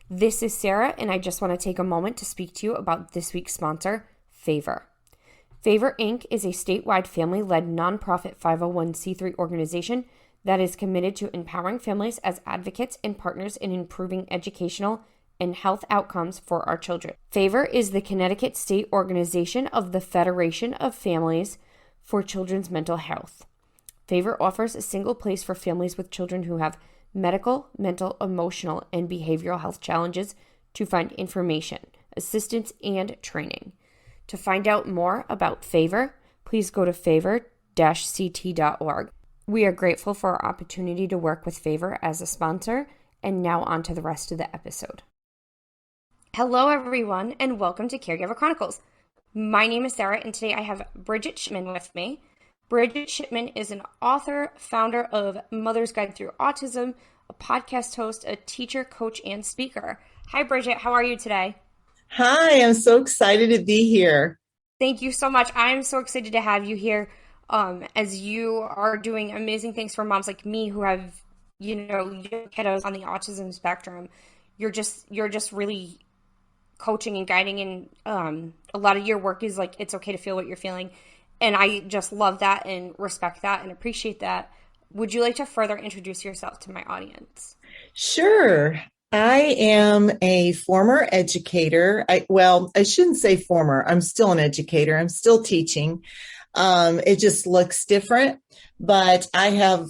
This is Sarah, and I just want to take a moment to speak to you about this week's sponsor, Favor. Favor Inc. is a statewide family-led nonprofit 501c3 organization that is committed to empowering families as advocates and partners in improving educational and health outcomes for our children. Favor is the Connecticut state organization of the Federation of Families for Children's Mental Health. Favor offers a single place for families with children who have medical, mental, emotional, and behavioral health challenges to find information, assistance, and training. To find out more about Favor, please go to favor-ct.org. We are grateful for our opportunity to work with Favor as a sponsor, and now on to the rest of the episode. Hello, everyone, and welcome to Caregiver Chronicles. My name is Sarah, and today I have Brigitte Shipman with me. Brigitte Shipman is an author, founder of Mother's Guide Through Autism, a podcast host, a teacher, coach, and speaker. Hi, Brigitte. How are you today? Hi, I'm so excited to be here. Thank you so much. I'm so excited to have you here, as you are doing amazing things for moms like me who have, young kiddos on the autism spectrum. You're just really coaching and guiding, and a lot of your work is like, it's okay to feel what you're feeling. And I just love that and respect that and appreciate that. Would you like to further introduce yourself to my audience? Sure. I am a former educator. I shouldn't say former. I'm still an educator. I'm still teaching. It just looks different, but I have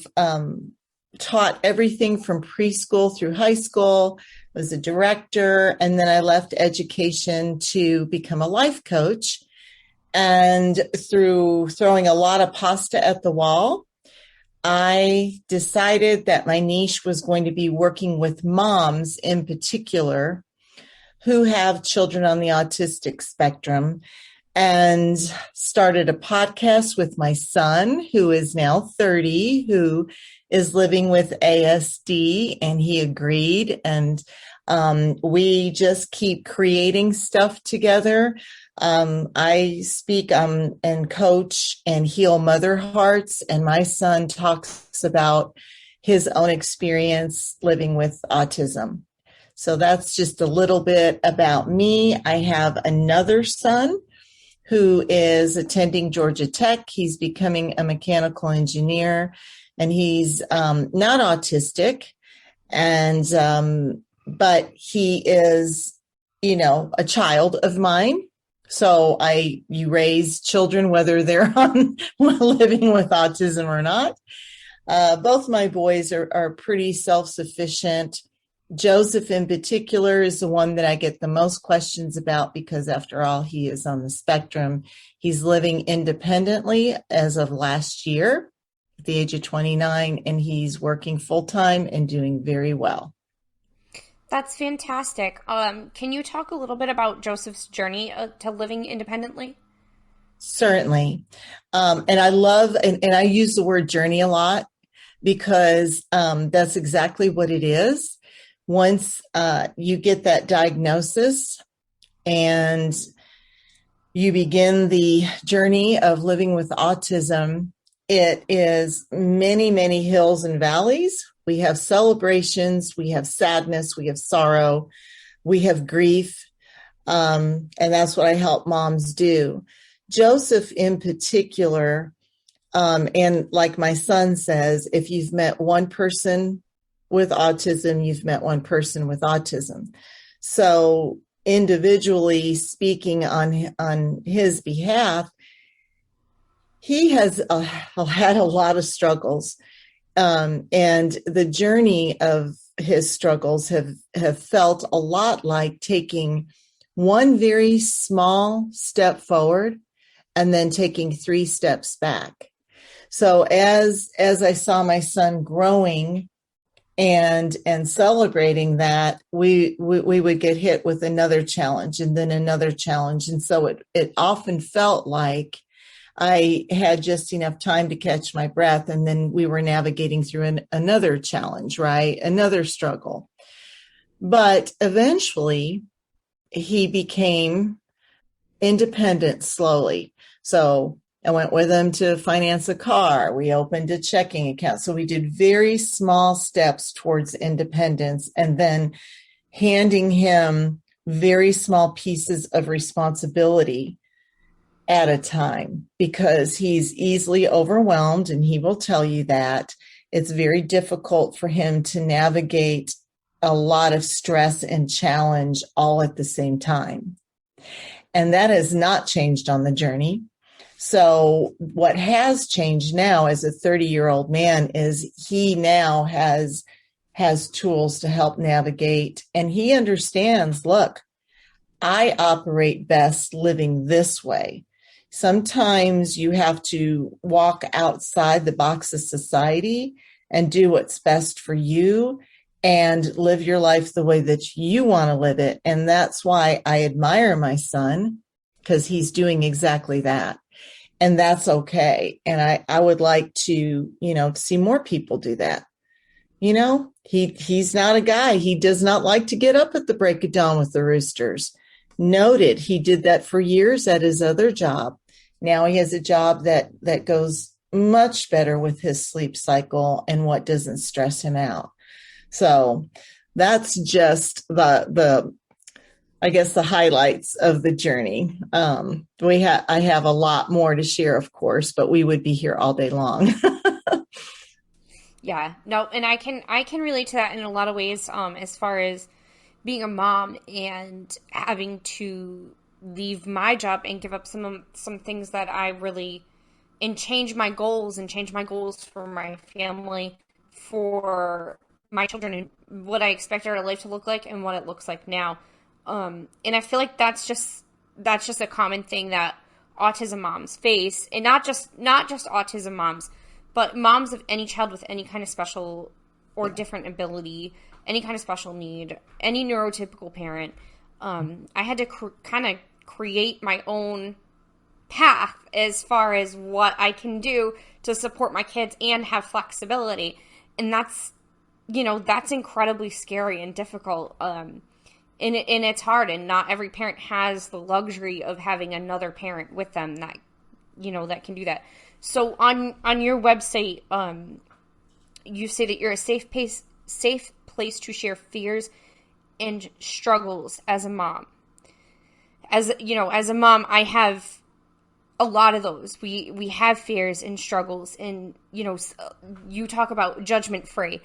taught everything from preschool through high school, was a director, and then I left education to become a life coach. And through throwing a lot of pasta at the wall, I decided that my niche was going to be working with moms in particular who have children on the autistic spectrum, and started a podcast with my son, who is now 30, who is living with ASD, and he agreed. And we just keep creating stuff together. I speak and coach and heal mother hearts, and my son talks about his own experience living with autism. So that's just a little bit about me. I have another son who is attending Georgia Tech. He's becoming a mechanical engineer, and he's not autistic, and but he is, a child of mine. So you raise children, whether they're living with autism or not. Both my boys are pretty self-sufficient. Joseph in particular is the one that I get the most questions about because, after all, he is on the spectrum. He's living independently as of last year at the age of 29, and he's working full-time and doing very well. That's fantastic. Can you talk a little bit about Joseph's journey to living independently? Certainly. And I love, and I use the word journey a lot because that's exactly what it is. Once you get that diagnosis and you begin the journey of living with autism, it is many, many hills and valleys. We have celebrations, we have sadness, we have sorrow, we have grief, and that's what I help moms do. Joseph in particular, and like my son says, if you've met one person with autism, you've met one person with autism. So individually speaking on his behalf, he has had a lot of struggles. And the journey of his struggles have felt a lot like taking one very small step forward and then taking 3 steps back. So as I saw my son growing and celebrating that, we would get hit with another challenge and then another challenge. And so it often felt like I had just enough time to catch my breath, and then we were navigating through another challenge, right? Another struggle. But eventually, he became independent slowly. So I went with him to finance a car. We opened a checking account. So we did very small steps towards independence. And then handing him very small pieces of responsibility at a time, because he's easily overwhelmed, and he will tell you that. It's very difficult for him to navigate a lot of stress and challenge all at the same time. And that has not changed on the journey. So what has changed now as a 30-year-old man is he now has tools to help navigate, and he understands, look, I operate best living this way. Sometimes you have to walk outside the box of society and do what's best for you and live your life the way that you want to live it. And that's why I admire my son, because he's doing exactly that. And that's okay. And I would like to, see more people do that. He's not a guy. He does not like to get up at the break of dawn with the roosters. Noted. He did that for years at his other job. Now he has a job that goes much better with his sleep cycle and what doesn't stress him out. So that's just the I guess the highlights of the journey. I have a lot more to share, of course, but we would be here all day long. Yeah, no, and I can relate to that in a lot of ways, as far as being a mom and having to leave my job and give up some things that I really, and change my goals for my family, for my children, and what I expected our life to look like and what it looks like now. And I feel like that's just a common thing that autism moms face, and not just autism moms, but moms of any child with any kind of special or different ability, any kind of special need, any neurotypical parent. I had to kind of create my own path as far as what I can do to support my kids and have flexibility. And that's incredibly scary and difficult. And it's hard, and not every parent has the luxury of having another parent with them that can do that. So on your website, you say that you're a safe place to share fears and struggles as a mom. As a mom, I have a lot of those. We have fears and struggles, and you talk about judgment free,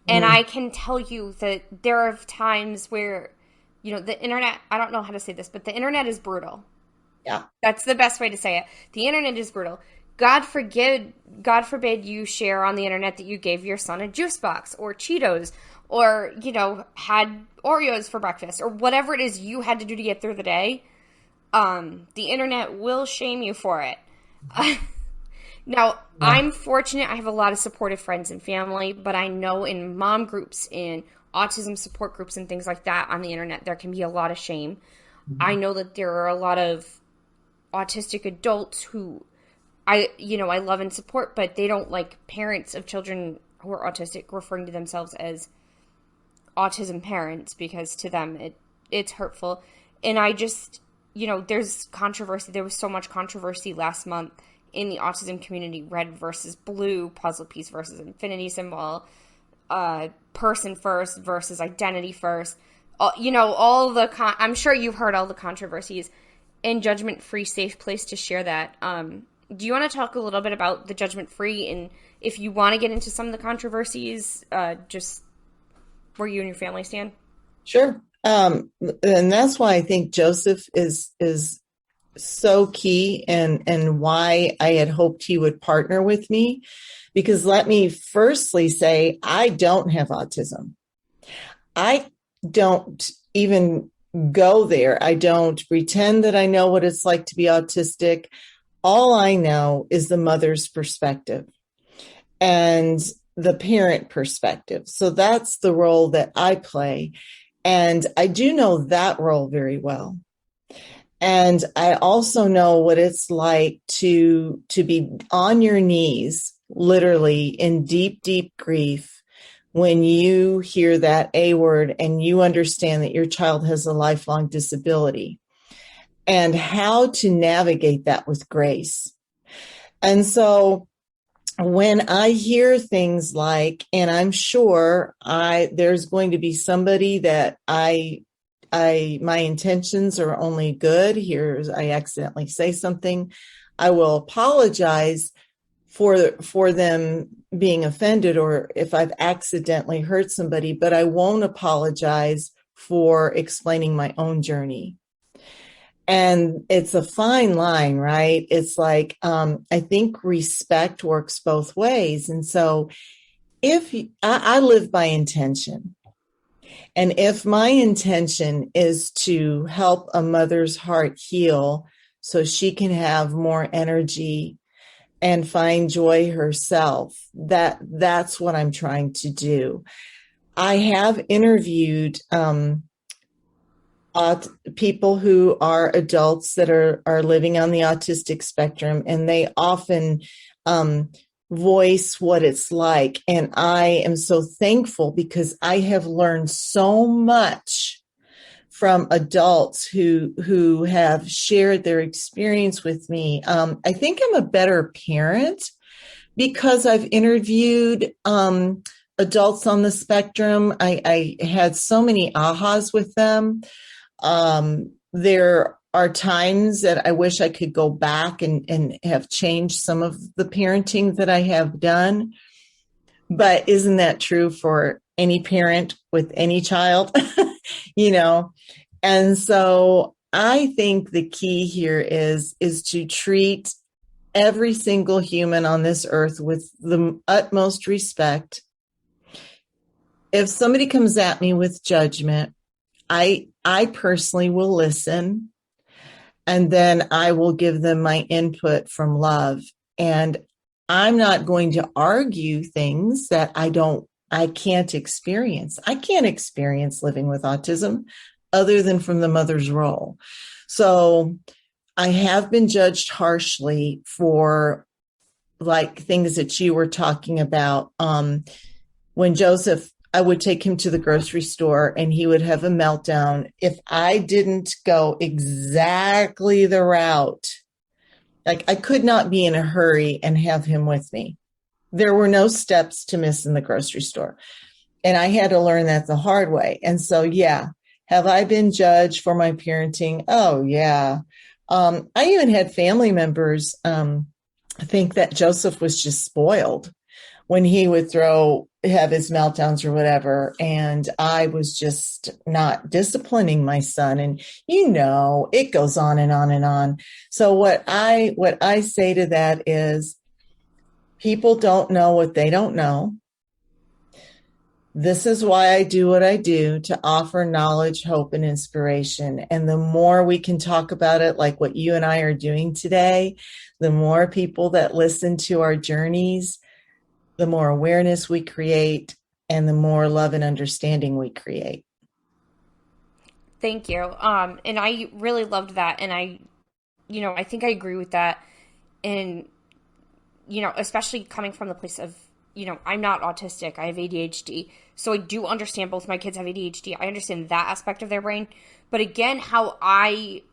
and I can tell you that there are times where the internet, I don't know how to say this, but the internet is brutal. Yeah. That's the best way to say it. The internet is brutal. God forbid you share on the internet that you gave your son a juice box or Cheetos, or, had Oreos for breakfast, or whatever it is you had to do to get through the day. The internet will shame you for it. Now, I'm fortunate. I have a lot of supportive friends and family, but I know in mom groups, in autism support groups and things like that on the internet, there can be a lot of shame. I know that there are a lot of autistic adults who I love and support, but they don't like parents of children who are autistic referring to themselves as autism parents, because to them it's hurtful. And I just, there's controversy. There was so much controversy last month in the autism community: red versus blue, puzzle piece versus infinity symbol, person first versus identity first. I'm sure you've heard all the controversies. And judgment-free, safe place to share that. Do you want to talk a little bit about the judgment-free, and if you want to get into some of the controversies, just where you and your family stand? Sure. And that's why I think Joseph is so key, and why I had hoped he would partner with me, because let me firstly say, I don't have autism. I don't even go there. I don't pretend that I know what it's like to be autistic. All I know is the mother's perspective and the parent perspective. So that's the role that I play. And I do know that role very well. And I also know what it's like to be on your knees, literally in deep, deep grief, when you hear that A word and you understand that your child has a lifelong disability, and how to navigate that with grace. And so when I hear things like, and I'm sure there's going to be somebody that my intentions are only good. Here's, I accidentally say something. I will apologize for them being offended, or if I've accidentally hurt somebody, but I won't apologize for explaining my own journey. And it's a fine line, right? It's like, I think respect works both ways. And so if I live by intention, and if my intention is to help a mother's heart heal so she can have more energy and find joy herself, that's what I'm trying to do. I have interviewed people who are adults that are living on the autistic spectrum, and they often voice what it's like. And I am so thankful because I have learned so much from adults who have shared their experience with me. I think I'm a better parent because I've interviewed adults on the spectrum. I had so many ahas with them. There are times that I wish I could go back and have changed some of the parenting that I have done. But isn't that true for any parent with any child? you know? And so I think the key here is to treat every single human on this earth with the utmost respect. If somebody comes at me with judgment, I personally will listen, and then I will give them my input from love. And I'm not going to argue things that I can't experience. I can't experience living with autism other than from the mother's role. So I have been judged harshly for like things that you were talking about. When Joseph, I would take him to the grocery store and he would have a meltdown if I didn't go exactly the route. Like I could not be in a hurry and have him with me. There were no steps to miss in the grocery store. And I had to learn that the hard way. And so, yeah, have I been judged for my parenting? Oh, yeah. I even had family members think that Joseph was just spoiled when he would have his meltdowns or whatever. And I was just not disciplining my son. And, it goes on and on and on. So what I say to that is people don't know what they don't know. This is why I do what I do, to offer knowledge, hope, and inspiration. And the more we can talk about it, like what you and I are doing today, the more people that listen to our journeys, the more awareness we create, and the more love and understanding we create. Thank you. And I really loved that. And I think I agree with that. And, especially coming from the place of, I'm not autistic. I have ADHD. So I do understand both my kids have ADHD. I understand that aspect of their brain. But again, how ADHD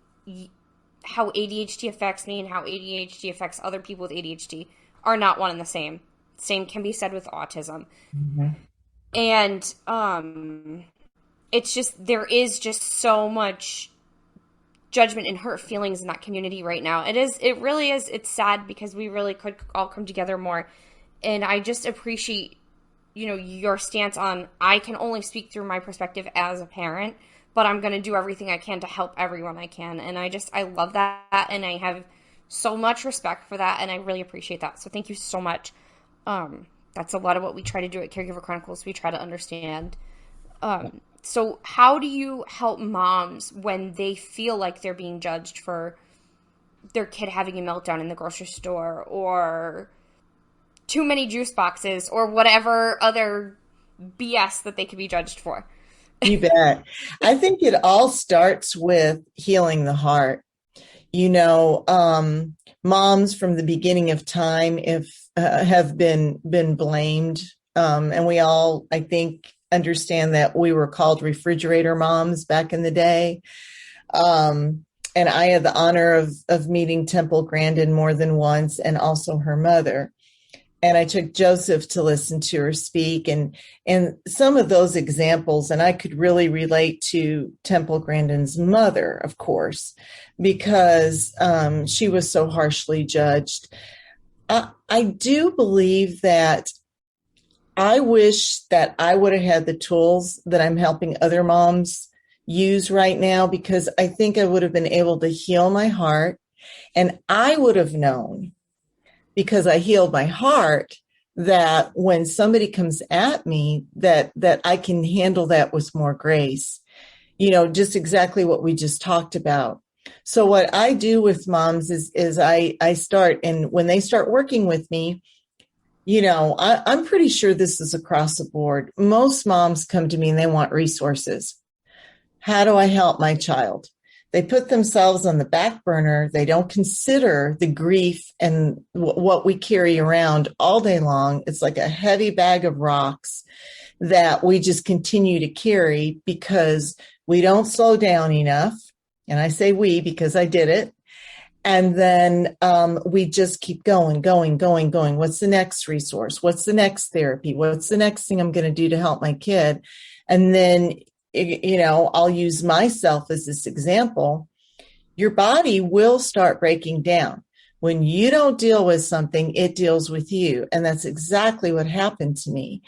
affects me and how ADHD affects other people with ADHD are not one and the same. Same can be said with autism. Mm-hmm. And it's just, there is just so much judgment and hurt feelings in that community right now. It really is. It's sad because we really could all come together more. And I just appreciate, your stance on, I can only speak through my perspective as a parent, but I'm going to do everything I can to help everyone I can. And I love that. And I have so much respect for that. And I really appreciate that. So thank you so much. That's a lot of what we try to do at Caregiver Chronicles. We try to understand. So how do you help moms when they feel like they're being judged for their kid having a meltdown in the grocery store, or too many juice boxes, or whatever other BS that they could be judged for? You bet. I think it all starts with healing the heart. Moms from the beginning of time have been blamed, and we all, I think, understand that we were called refrigerator moms back in the day. And I had the honor of meeting Temple Grandin more than once, and also her mother. and I took Joseph to listen to her speak, and some of those examples, and I could really relate to Temple Grandin's mother, of course, because she was so harshly judged. I do believe that I wish that I would have had the tools that I'm helping other moms use right now, because I think I would have been able to heal my heart, and I would have known, because I healed my heart, that when somebody comes at me, that I can handle that with more grace. Just exactly what we just talked about. So what I do with moms is I start, and when they start working with me, I'm pretty sure this is across the board. Most moms come to me and they want resources. How do I help my child? They put themselves on the back burner. They don't consider the grief and what we carry around all day long. It's like a heavy bag of rocks that we just continue to carry because we don't slow down enough. And I say we because I did it. And then we just keep going. What's the next resource? What's the next therapy? What's the next thing I'm going to do to help my kid? And then, I'll use myself as this example. Your body will start breaking down. When you don't deal with something, it deals with you. And that's exactly what happened to me.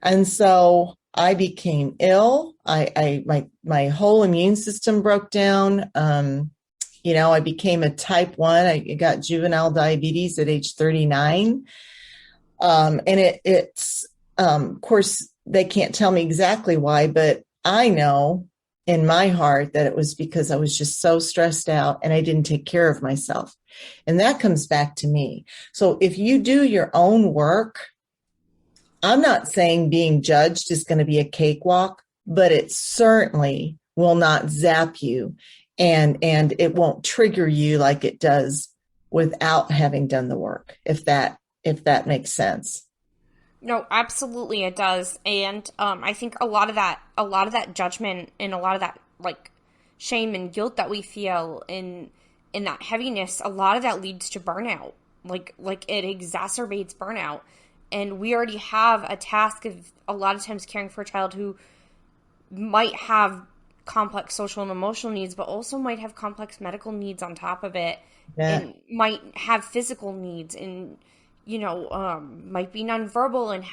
And so I became ill. My whole immune system broke down. I became a type 1. I got juvenile diabetes at age 39. And it's of course, they can't tell me exactly why, but I know in my heart that it was because I was just so stressed out and I didn't take care of myself. And that comes back to me. So if you do your own work, I'm not saying being judged is going to be a cakewalk, but it certainly will not zap you, and it won't trigger you like it does without having done the work, if that makes sense. No, absolutely it does. And I think a lot of that judgment and a lot of that like shame and guilt that we feel in that heaviness, a lot of that leads to burnout. Like it exacerbates burnout. And we already have a task of a lot of times caring for a child who might have complex social and emotional needs, but also might have complex medical needs on top of it, Yeah. and might have physical needs, and might be nonverbal and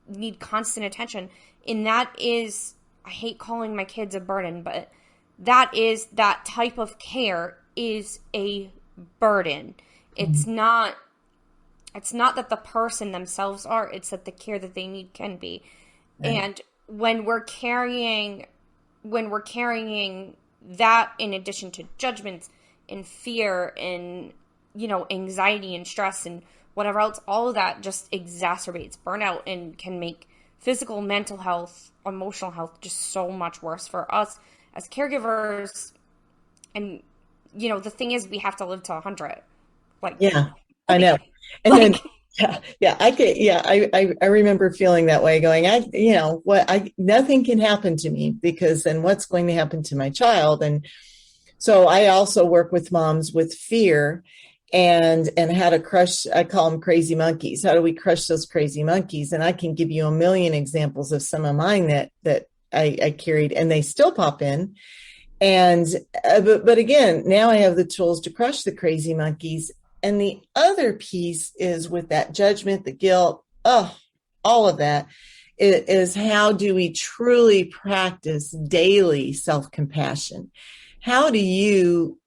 need constant attention. And that is, I hate calling my kids a burden, but that type of care is a burden. It's not that the person themselves are, it's that the care that they need can be. Right. And when we're carrying that, in addition to judgments and fear and anxiety and stress and whatever else, all of that just exacerbates burnout and can make physical, mental health, emotional health just so much worse for us as caregivers. And the thing is, we have to live to 100. Like, Yeah, I know. And then, like I remember feeling that way, going, nothing can happen to me, because then what's going to happen to my child? And so I also work with moms with fear, and how to crush, I call them crazy monkeys. How do we crush those crazy monkeys? And I can give you a million examples of some of mine that I carried, and they still pop in. And but again, now I have the tools to crush the crazy monkeys. And the other piece is with that judgment, the guilt, all of that is how do we truly practice daily self-compassion? How do you,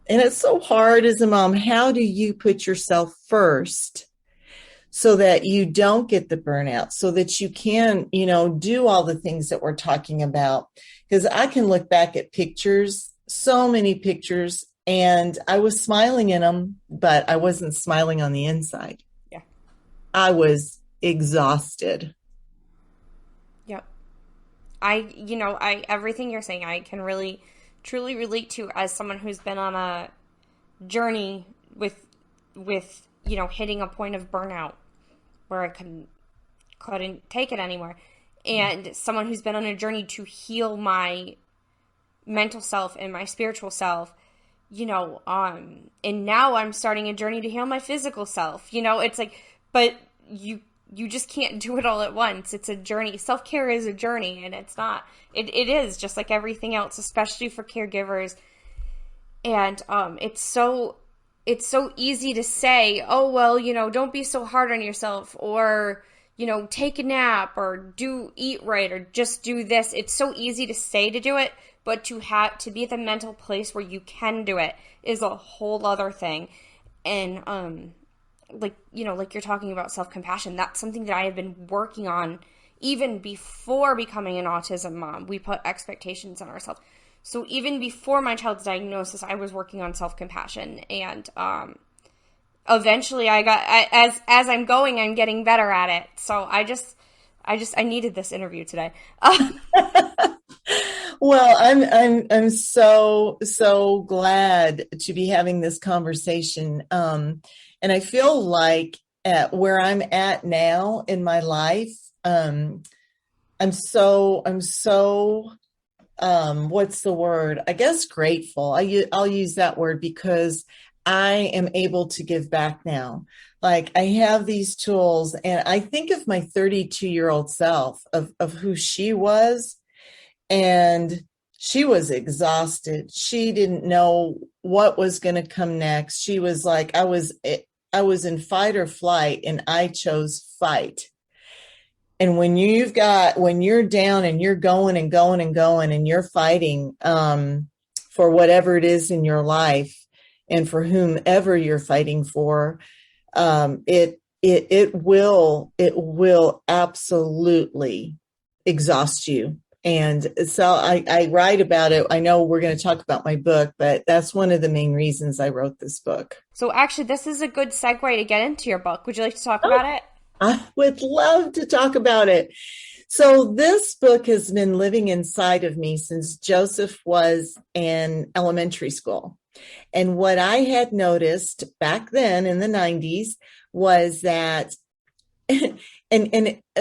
and it's so hard as a mom, how do you put yourself first so that you don't get the burnout, so that you can, do all the things that we're talking about? Because I can look back at pictures, so many pictures, and I was smiling in them, but I wasn't smiling on the inside. yeah, I was exhausted. yeah. I everything you're saying, I can really truly relate to, as someone who's been on a journey with hitting a point of burnout where I couldn't take it anymore, and someone who's been on a journey to heal my mental self and my spiritual self, and now I'm starting a journey to heal my physical self. It's like but you just can't do it all at once. It's a journey. Self-care is a journey, and it is just like everything else, especially for caregivers. And it's so easy to say, oh, well, don't be so hard on yourself, or, take a nap, or eat right, or just do this. It's so easy to say to do it, but to be at the mental place where you can do it is a whole other thing. And, like you're talking about self-compassion, that's something that I have been working on even before becoming an autism mom. We put expectations on ourselves. So even before my child's diagnosis, I was working on self-compassion, and eventually as I'm going, I'm getting better at it. So I needed this interview today. Well, I'm so glad to be having this conversation. And I feel like at where I'm at now in my life, I'm so what's the word? I guess grateful. I'll use that word because I am able to give back now. Like, I have these tools, and I think of my 32-year-old self, of who she was, and she was exhausted. She didn't know what was going to come next. She was like, I was in fight or flight, and I chose fight. And when you're down and you're going and going and going, and you're fighting for whatever it is in your life, and for whomever you're fighting for, it will absolutely exhaust you. And so I write about it. I know we're going to talk about my book, but that's one of the main reasons I wrote this book. So actually, this is a good segue to get into your book. Would you like to talk about it? I would love to talk about it. So this book has been living inside of me since Joseph was in elementary school. And what I had noticed back then in the 90s was that,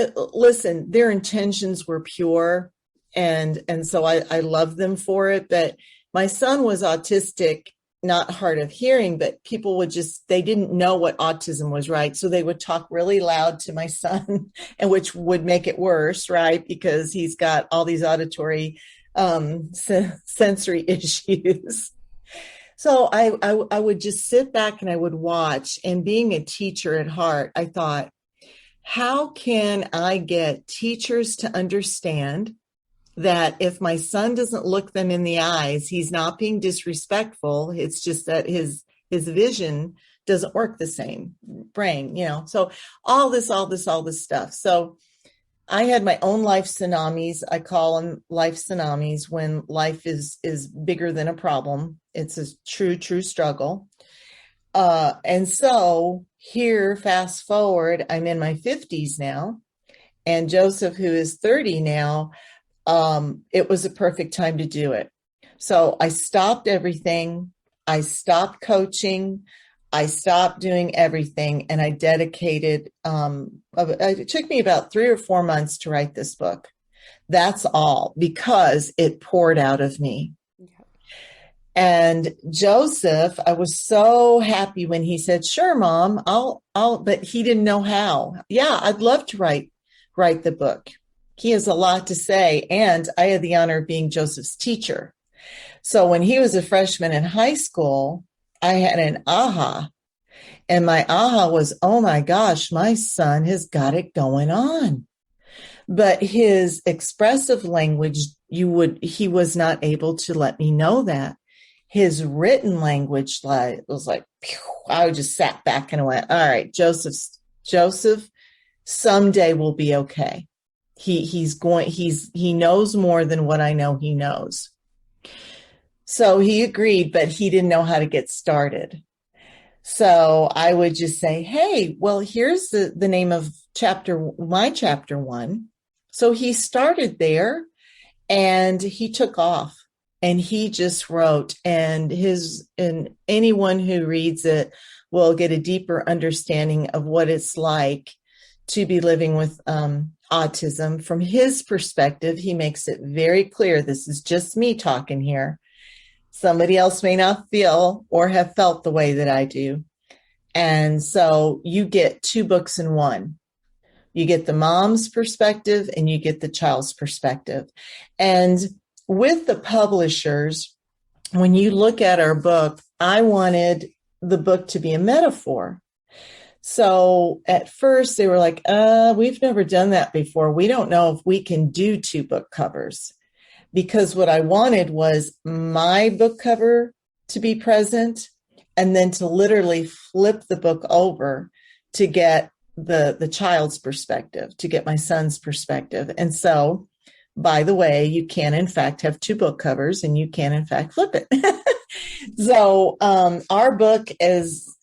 listen, their intentions were pure. And so I love them for it. But my son was autistic, not hard of hearing, but people they didn't know what autism was, right? So they would talk really loud to my son, and which would make it worse, right? Because he's got all these auditory sensory issues. So I would just sit back and I would watch. And being a teacher at heart, I thought, how can I get teachers to understand that if my son doesn't look them in the eyes, he's not being disrespectful. It's just that his vision doesn't work the same brain, so all this stuff. So I had my own life tsunamis. I call them life tsunamis when life is bigger than a problem. It's a true struggle. And so here, fast forward, I'm in my 50s now, and Joseph, who is 30 now, it was a perfect time to do it. So I stopped everything. I stopped coaching. I stopped doing everything, and I dedicated, it took me about 3 or 4 months to write this book. That's all, because it poured out of me. Yeah. And Joseph, I was so happy when he said, sure, Mom, but he didn't know how. Yeah, I'd love to write the book. He has a lot to say, and I had the honor of being Joseph's teacher. So when he was a freshman in high school, I had an aha, and my aha was, oh my gosh, my son has got it going on. But his expressive language, he was not able to let me know that. His written language was like, pew, I just sat back and went, all right, Joseph, someday will be okay. He knows more than what I know he knows. So he agreed, but he didn't know how to get started. So I would just say, hey, well, here's the name of my chapter 1. So he started there, and he took off, and he just wrote, and anyone who reads it will get a deeper understanding of what it's like to be living with autism. From his perspective, he makes it very clear. This is just me talking here. Somebody else may not feel or have felt the way that I do. And so you get two books in one. You get the mom's perspective and you get the child's perspective. And with the publishers, when you look at our book, I wanted the book to be a metaphor. So at first they were like, we've never done that before. We don't know if we can do two book covers, because what I wanted was my book cover to be present and then to literally flip the book over to get the child's perspective, to get my son's perspective. And so, by the way, you can in fact have two book covers and you can in fact flip it. So our book is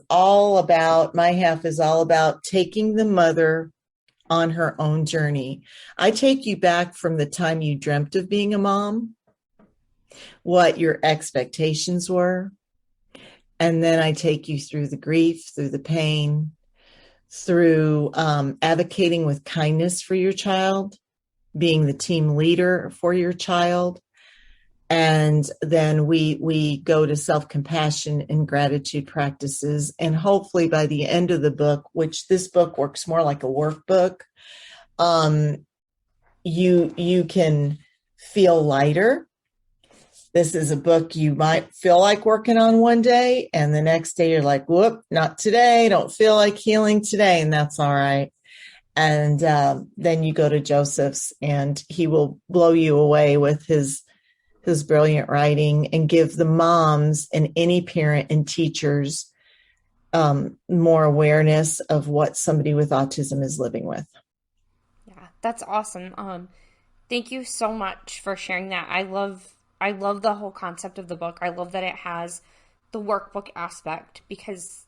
all about, my half is all about taking the mother on her own journey. I take you back from the time you dreamt of being a mom, what your expectations were, and then I take you through the grief, through the pain, through advocating with kindness for your child, being the team leader for your child. And then we go to self-compassion and gratitude practices. And hopefully by the end of the book, which this book works more like a workbook, you can feel lighter. This is a book you might feel like working on one day, and the next day you're like, whoop, not today. Don't feel like healing today. And that's all right. And then you go to Joseph's and he will blow you away with his brilliant writing and give the moms and any parent and teachers more awareness of what somebody with autism is living with. Yeah, that's awesome. Thank you so much for sharing that. I love the whole concept of the book. I love that it has the workbook aspect because,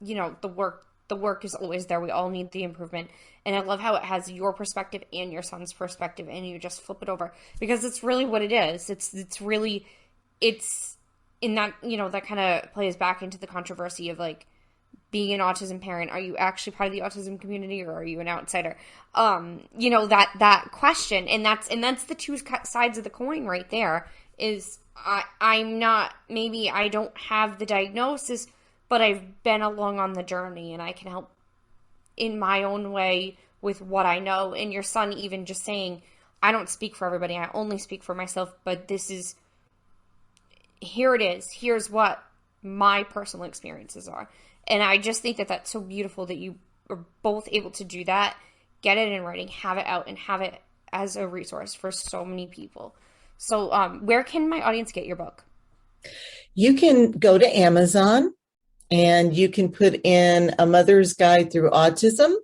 you know, the work is always there. We all need the improvement. And I love how it has your perspective and your son's perspective and you just flip it over because it's really what it is. It's really, it's in that, you know, that kind of plays back into the controversy of like being an autism parent. Are you actually part of the autism community or are you an outsider? You know, that question, and that's the two sides of the coin right there is I'm not, maybe I don't have the diagnosis, but I've been along on the journey and I can help in my own way with what I know. And your son even just saying, I don't speak for everybody. I only speak for myself, but here it is. Here's what my personal experiences are. And I just think that that's so beautiful that you are both able to do that, get it in writing, have it out, and have it as a resource for so many people. So where can my audience get your book? You can go to Amazon and you can put in A Mother's Guide Through Autism,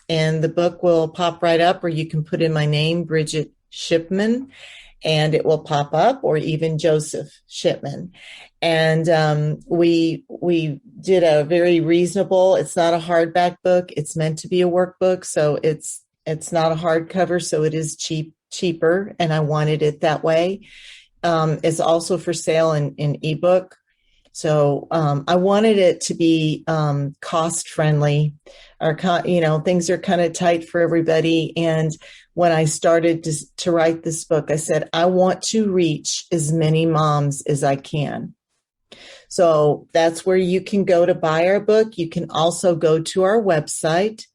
and the book will pop right up, or you can put in my name, Brigitte Shipman, and it will pop up, or even Joseph Shipman. And we did a very reasonable, it's not a hardback book. It's meant to be a workbook. So it's not a hardcover. So it is cheaper. And I wanted it that way. It's also for sale in ebook. So I wanted it to be cost friendly, or things are kind of tight for everybody. And when I started to write this book, I said, I want to reach as many moms as I can. So that's where you can go to buy our book. You can also go to our website,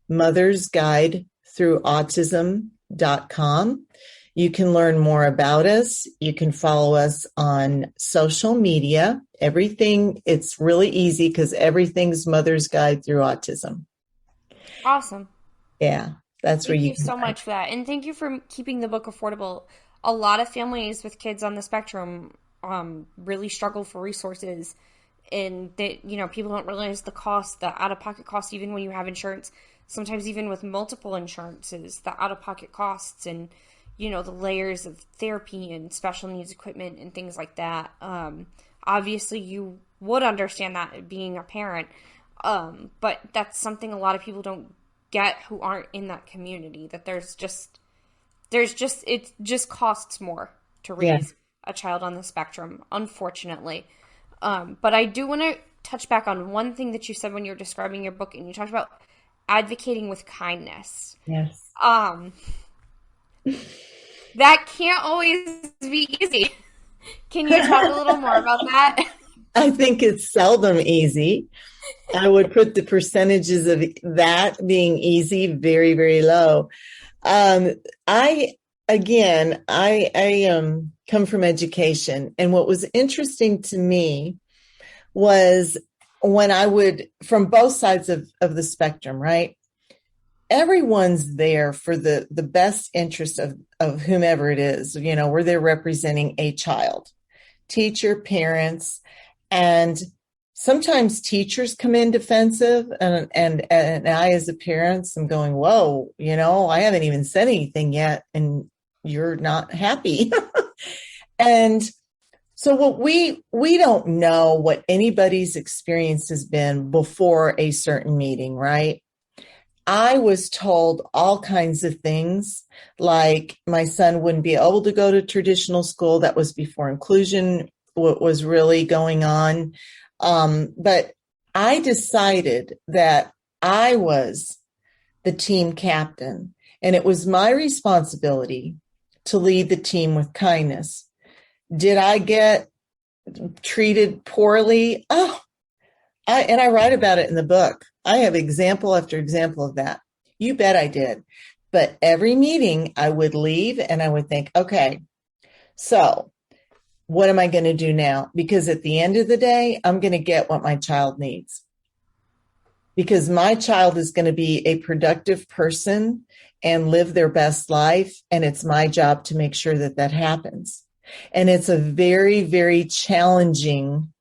mothersguidethroughautism.com. You can learn more about us. You can follow us on social media. Everything, it's really easy because everything's Mother's Guide Through Autism. Awesome. Yeah, that's where you Thank you so much for that. And thank you for keeping the book affordable. A lot of families with kids on the spectrum really struggle for resources, and that, you know, people don't realize the cost, the out-of-pocket cost, even when you have insurance, sometimes even with multiple insurances, the out-of-pocket costs and, you know, the layers of therapy and special needs equipment and things like that. Obviously you would understand that being a parent, but that's something a lot of people don't get who aren't in that community, that it just costs more to raise a child on the spectrum, unfortunately. But I do want to touch back on one thing that you said when you were describing your book, and you talked about advocating with kindness. Yes. That can't always be easy. Can you talk a little more about that? I think it's seldom easy. I would put the percentages of that being easy very, very low. Um, I I come from education, and what was interesting to me was when I would, from both sides of the spectrum, right? Everyone's there for the best interest of whomever it is, where they're representing a child, teacher, parents, and sometimes teachers come in defensive, and I, as a parent, am going, whoa, I haven't even said anything yet, and you're not happy. And so what we don't know what anybody's experience has been before a certain meeting, right? I was told all kinds of things, like my son wouldn't be able to go to traditional school. That was before inclusion, what was really going on. But I decided that I was the team captain, and it was my responsibility to lead the team with kindness. Did I get treated poorly? Oh, I write about it in the book. I have example after example of that. You bet I did. But every meeting I would leave and I would think, okay, so what am I going to do now? Because at the end of the day, I'm going to get what my child needs. Because my child is going to be a productive person and live their best life. And it's my job to make sure that that happens. And it's a very, very challenging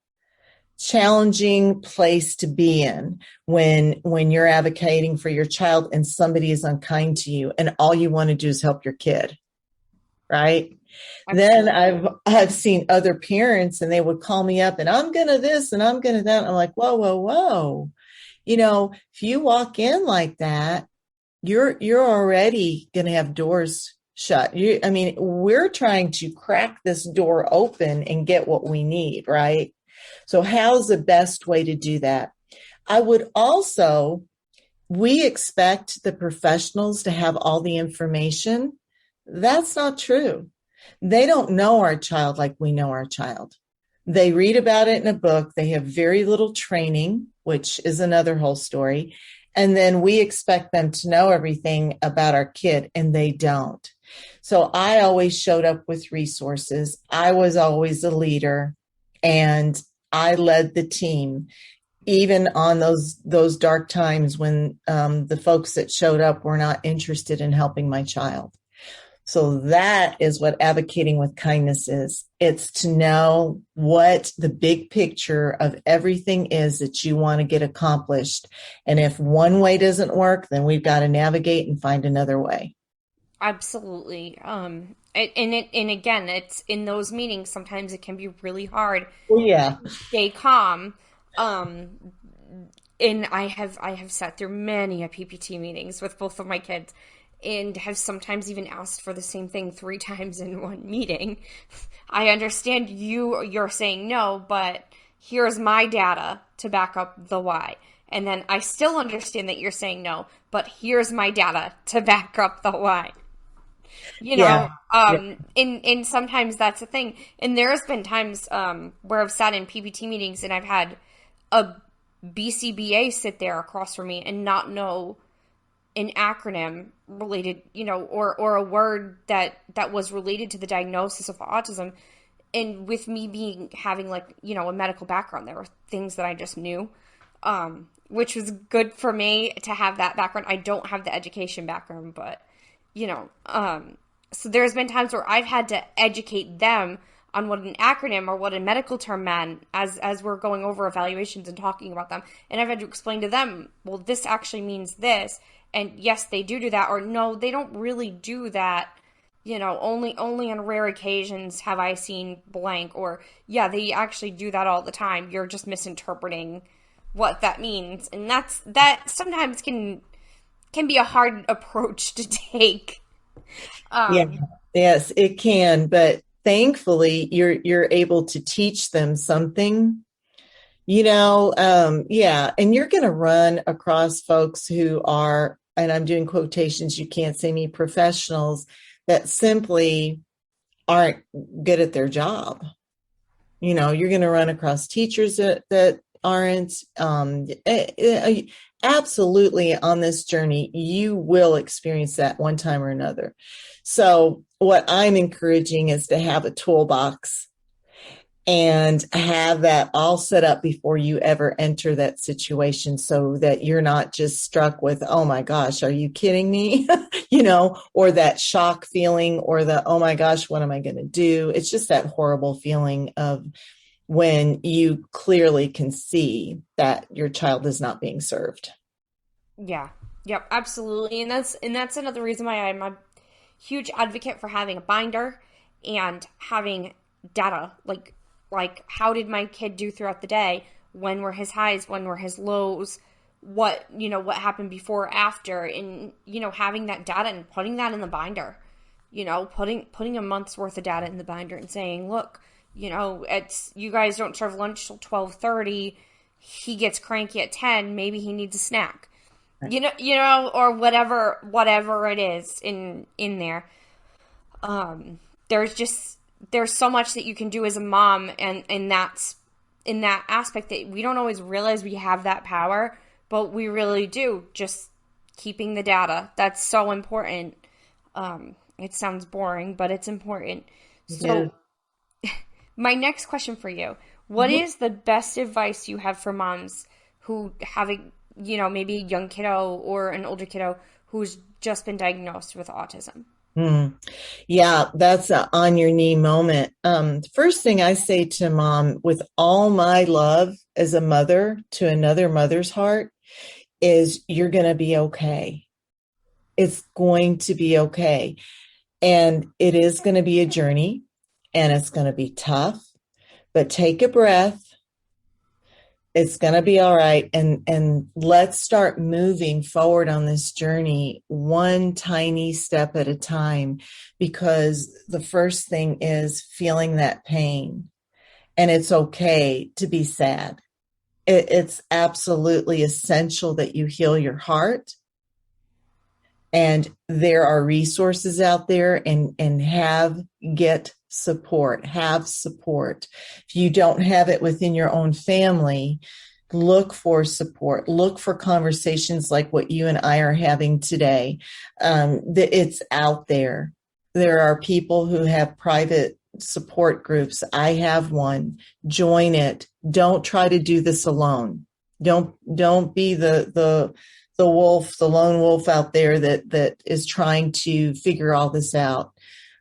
place to be in when you're advocating for your child and somebody is unkind to you and all you want to do is help your kid, right? Absolutely. Then I've seen other parents and they would call me up and I'm gonna this and I'm gonna that. I'm like, whoa, whoa, whoa. If you walk in like that, you're already gonna have doors shut. We're trying to crack this door open and get what we need, right? So how's the best way to do that? We expect the professionals to have all the information. That's not true. They don't know our child like we know our child. They read about it in a book. They have very little training, which is another whole story. And then we expect them to know everything about our kid, and they don't. So I always showed up with resources. I was always a leader, and I led the team, even on those dark times when the folks that showed up were not interested in helping my child. So that is what advocating with kindness is. It's to know what the big picture of everything is that you want to get accomplished. And if one way doesn't work, then we've got to navigate and find another way. Absolutely. And again, it's in those meetings, sometimes it can be really hard Yeah. to stay calm. And I have sat through many a PPT meetings with both of my kids and have sometimes even asked for the same thing 3 times in one meeting. I understand you're saying no, but here's my data to back up the why. And then I still understand that you're saying no, but here's my data to back up the why. And sometimes that's a thing. And there has been times where I've sat in PPT meetings and I've had a BCBA sit there across from me and not know an acronym related, or a word that was related to the diagnosis of autism. And with me having a medical background, there were things that I just knew, which was good for me to have that background. I don't have the education background, but, so there's been times where I've had to educate them on what an acronym or what a medical term meant as we're going over evaluations and talking about them. And I've had to explain to them, well, this actually means this. And yes, they do that, or no, they don't really do that. Only on rare occasions have I seen blank, or yeah, they actually do that all the time. You're just misinterpreting what that means. And that sometimes can be a hard approach to take. Yes, it can, but thankfully you're able to teach them something, and you're going to run across folks who are, and I'm doing quotations, you can't see me, professionals that simply aren't good at their job. You're going to run across teachers that aren't. Absolutely, on this journey, you will experience that one time or another. So what I'm encouraging is to have a toolbox and have that all set up before you ever enter that situation, so that you're not just struck with, oh my gosh, are you kidding me? Or that shock feeling, or the, oh my gosh, what am I going to do? It's just that horrible feeling of when you clearly can see that your child is not being served. Yeah. Yep, absolutely. And that's another reason why I'm a huge advocate for having a binder and having data, like how did my kid do throughout the day? When were his highs, when were his lows? What happened before or after, and having that data and putting that in the binder. Putting a month's worth of data in the binder and saying, look, it's, you guys don't serve lunch till 12:30. He gets cranky at 10, maybe he needs a snack. Or whatever it is in there. There's so much that you can do as a mom, and that's in that aspect that we don't always realize we have that power, but we really do. Just keeping the data, that's so important. It sounds boring, but it's important. Yeah. So my next question for you, what is the best advice you have for moms who have maybe a young kiddo or an older kiddo who's just been diagnosed with autism? Mm. Yeah, that's a on your knee moment. First thing I say to mom, with all my love as a mother to another mother's heart, is you're going to be okay. It's going to be okay. And it is going to be a journey, and it's going to be tough, but take a breath. It's going to be all right. And let's start moving forward on this journey, one tiny step at a time, because the first thing is feeling that pain. And it's okay to be sad. It's absolutely essential that you heal your heart. And there are resources out there, and get support, have support. If you don't have it within your own family, look for support, look for conversations like what you and I are having today. It's out there. There are people who have private support groups. I have one. Join it. Don't try to do this alone. Don't be the wolf, the lone wolf out there that is trying to figure all this out.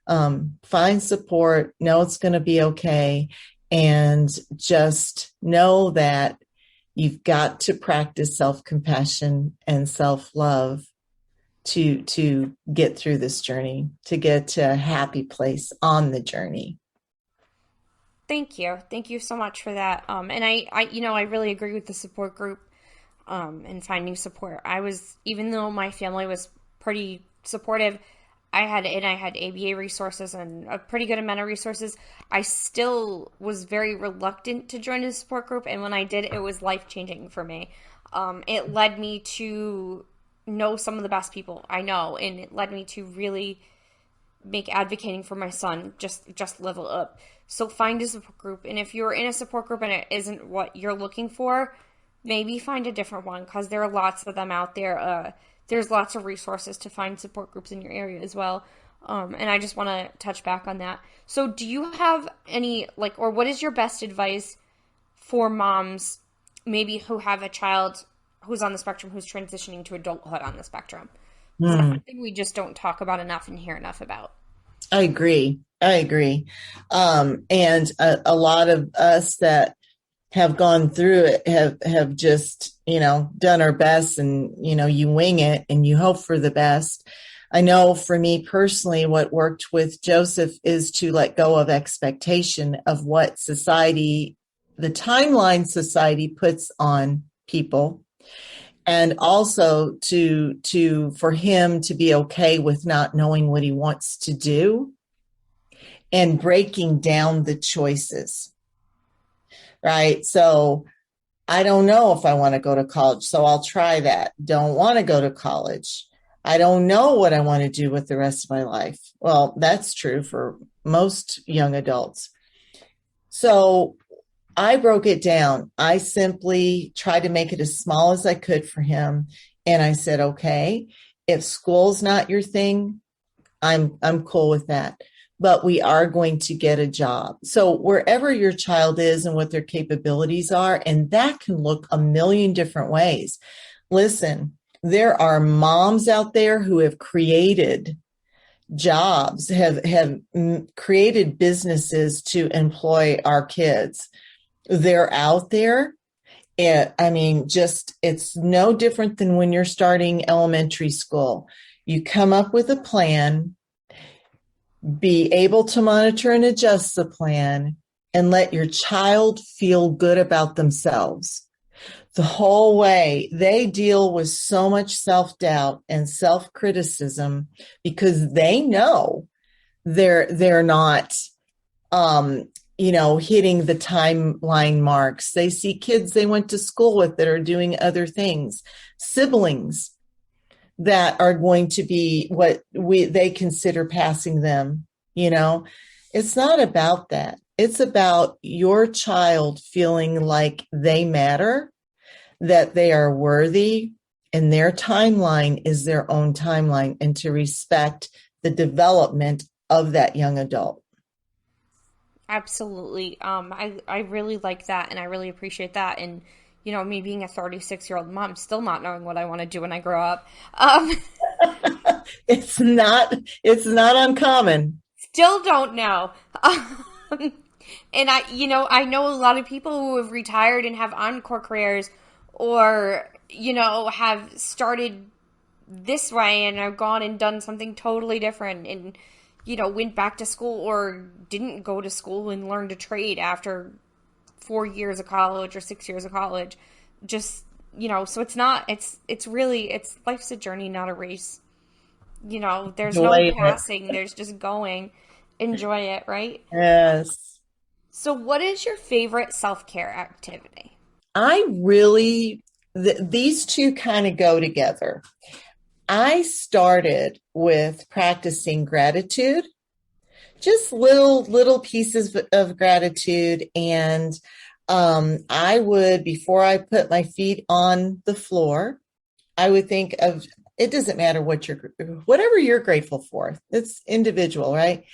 Find support, know it's going to be okay, and just know that you've got to practice self-compassion and self-love to get through this journey, to get to a happy place on the journey. Thank you so much for that. And I really agree with the support group. And finding support. Even though my family was pretty supportive, I had ABA resources and a pretty good amount of resources. I still was very reluctant to join a support group, and when I did, it was life-changing for me. It led me to know some of the best people I know, and it led me to really make advocating for my son just level up. So find a support group, and if you're in a support group and it isn't what you're looking for, maybe find a different one, because there are lots of them out there. There's lots of resources to find support groups in your area as well. And I just want to touch back on that. So do you have any, or what is your best advice for moms maybe who have a child who's on the spectrum, who's transitioning to adulthood on the spectrum? Because that's something we just don't talk about enough and hear enough about. I agree. And a lot of us that have gone through it have just, done our best, and, you wing it and you hope for the best. I know for me personally, what worked with Joseph is to let go of expectation of what society, the timeline society puts on people. And also for him to be okay with not knowing what he wants to do and breaking down the choices. Right. So I don't know if I want to go to college, so I'll try that. Don't want to go to college. I don't know what I want to do with the rest of my life. Well, that's true for most young adults. So I broke it down. I simply tried to make it as small as I could for him. And I said, okay, if school's not your thing, I'm cool with that. But we are going to get a job. So wherever your child is and what their capabilities are, and that can look a million different ways. Listen, there are moms out there who have created jobs, have created businesses to employ our kids. They're out there. I mean, just it's no different than when you're starting elementary school. You come up with a plan, be able to monitor and adjust the plan, and let your child feel good about themselves. The whole way they deal with so much self-doubt and self-criticism because they know they're not hitting the timeline marks. They see kids they went to school with that are doing other things, siblings that are going to be what they consider passing them. It's not about that. It's about your child feeling like they matter, that they are worthy, and their timeline is their own timeline, and to respect the development of that young adult. Absolutely. I really like that and I really appreciate that. And, me being a 36-year-old mom, still not knowing what I want to do when I grow up. It's not uncommon. Still don't know. And I know a lot of people who have retired and have encore careers or, have started this way and have gone and done something totally different and, went back to school or didn't go to school and learned a trade after 4 years of college or 6 years of college. Just, so it's really, life's a journey, not a race. There's no Enjoy it. passing, there's just going. Enjoy it, right? Yes. So, what is your favorite self care activity? I really, these two kind of go together. I started with practicing gratitude, just little pieces of gratitude. And I would, before I put my feet on the floor, I would think of, it doesn't matter whatever you're grateful for. It's individual, right?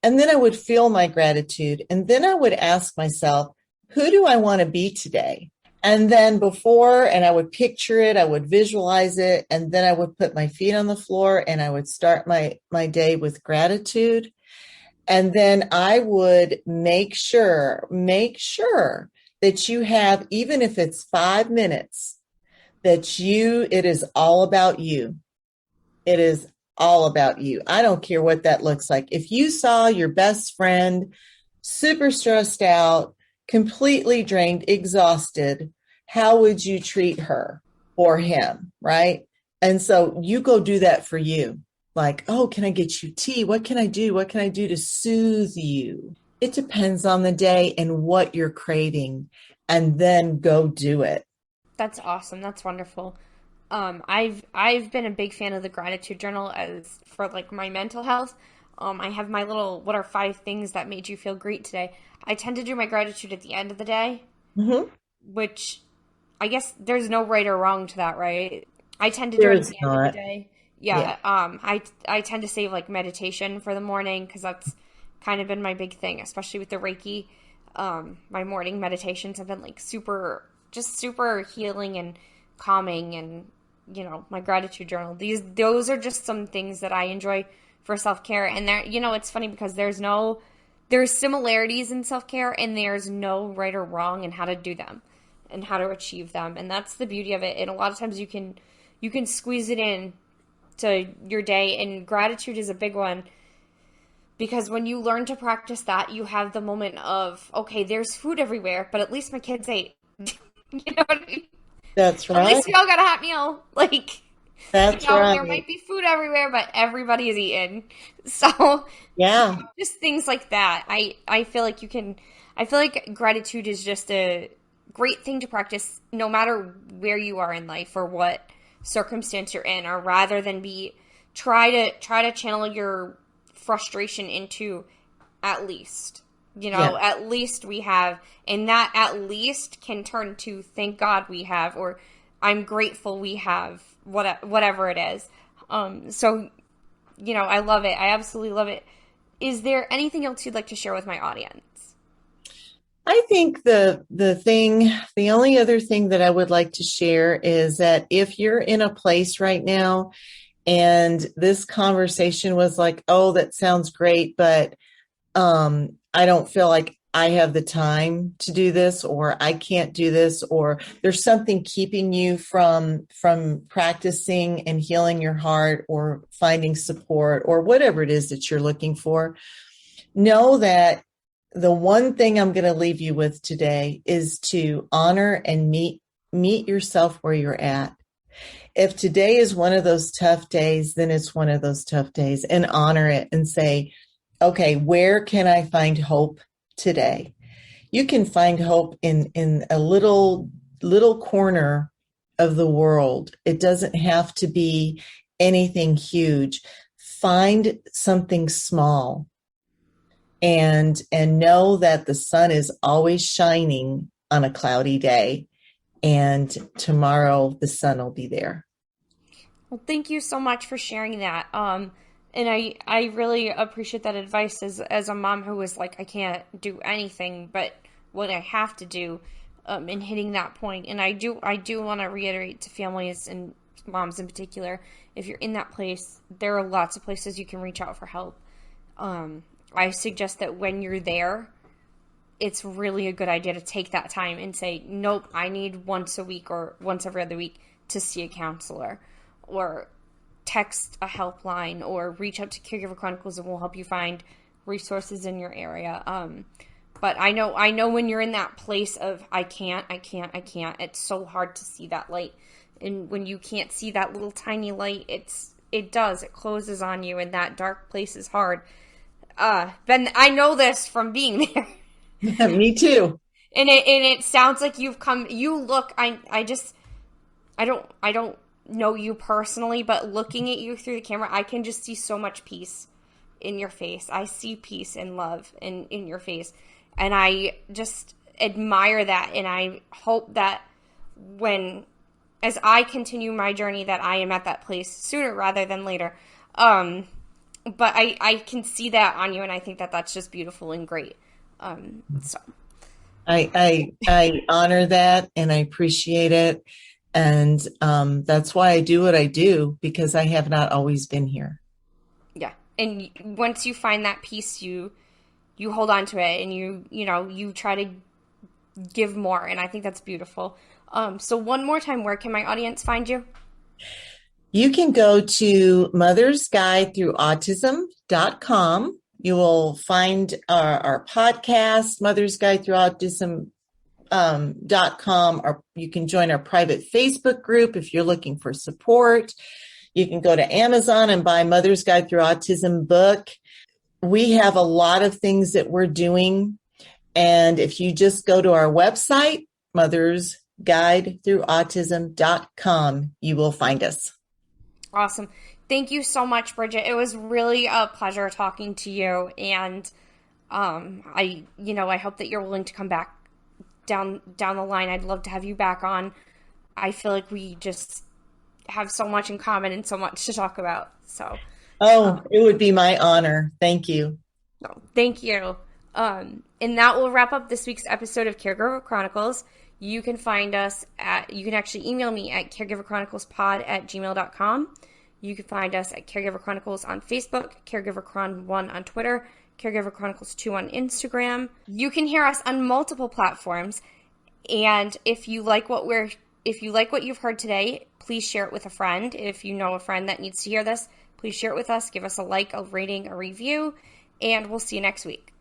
And then I would feel my gratitude. And then I would ask myself, who do I want to be today? And then and I would picture it, I would visualize it, and then I would put my feet on the floor and I would start my day with gratitude. And then I would make sure that you have, even if it's 5 minutes, it is all about you. It is all about you. I don't care what that looks like. If you saw your best friend super stressed out, completely drained, exhausted, how would you treat her or him, right? And so you go do that for you. Like, oh, can I get you tea? What can I do? What can I do to soothe you? It depends on the day and what you're craving, and then go do it. That's awesome. That's wonderful. I've been a big fan of the gratitude journal as for like my mental health. I have my little what are 5 things that made you feel great today. I tend to do my gratitude at the end of the day, Mm-hmm. which I guess there's no right or wrong to that, right? I tend to do There it at is the end of the not. day. Yeah. Yeah. I tend to save like meditation for the morning because that's kind of been my big thing, especially with the Reiki. My morning meditations have been like super healing and calming, and my gratitude journal. Those are just some things that I enjoy for self care, and it's funny because there's similarities in self care, and there's no right or wrong in how to do them and how to achieve them, and that's the beauty of it. And a lot of times you can squeeze it in to your day, and gratitude is a big one because when you learn to practice that, you have the moment of, okay, there's food everywhere, but at least my kids ate. You know what I mean? That's At right. least we all got a hot meal. Like, That's there right. might be food everywhere, but everybody is eating. So, Yeah. just things like that. I feel like gratitude is just a great thing to practice no matter where you are in life or what circumstance you're in, or rather than try to channel your frustration into at least Yeah. At least we have, and that at least can turn to thank God we have, or I'm grateful we have, whatever it is. So, I love it. I absolutely love it. Is there anything else you'd like to share with my audience? I think the only other thing that I would like to share is that if you're in a place right now and this conversation was like, oh, that sounds great, but I don't feel like I have the time to do this, or I can't do this, or there's something keeping you from practicing and healing your heart or finding support or whatever it is that you're looking for. Know that the one thing I'm going to leave you with today is to honor and meet yourself where you're at. If today is one of those tough days, then it's one of those tough days, and honor it and say, okay, where can I find hope today? You can find hope in a little corner of the world. It doesn't have to be anything huge. Find something small and know that the sun is always shining on a cloudy day, and tomorrow the sun will be there. Well, thank you so much for sharing that. And I really appreciate that advice as a mom who was like, I can't do anything but what I have to do, in hitting that point. And I do want to reiterate to families and moms in particular, if you're in that place, there are lots of places you can reach out for help. I suggest that when you're there, it's really a good idea to take that time and say, nope, I need once a week or once every other week to see a counselor, or text a helpline, or reach out to Caregiver Chronicles and we'll help you find resources in your area. But I know when you're in that place of I can't, it's so hard to see that light. And when you can't see that little tiny light, it closes on you, and that dark place is hard. Ben, I know this from being there. Me too. And it sounds like you look, I don't know you personally, but looking at you through the camera, I can just see so much peace in your face. I see peace and love in your face. And I just admire that. And I hope that as I continue my journey, that I am at that place sooner rather than later. But I can see that on you, and I think that that's just beautiful and great. So I honor that, and I appreciate it. And that's why I do what I do, because I have not always been here. Yeah. And once you find that peace, you hold on to it, and you try to give more. And I think that's beautiful. So one more time, where can my audience find you? You can go to mothersguidethroughautism.com. You will find our podcast, Mother's Guide Through Autism, .com, or you can join our private Facebook group if you're looking for support. You can go to Amazon and buy Mother's Guide Through Autism book. We have a lot of things that we're doing. And if you just go to our website, mothersguidethroughautism.com, you will find us. Awesome. Thank you so much, Bridget. It was really a pleasure talking to you. And I hope that you're willing to come back down the line. I'd love to have you back on. I feel like we just have so much in common and so much to talk about. So, it would be my honor. Thank you. No, thank you. And that will wrap up this week's episode of Caregiver Chronicles. You can actually email me at caregiverchroniclespod@gmail.com. You can find us at Caregiver Chronicles on Facebook, Caregiver Chron 1 on Twitter, Caregiver Chronicles 2 on Instagram. You can hear us on multiple platforms. And if you like what you've heard today, please share it with a friend. If you know a friend that needs to hear this, please share it with us. Give us a like, a rating, a review, and we'll see you next week.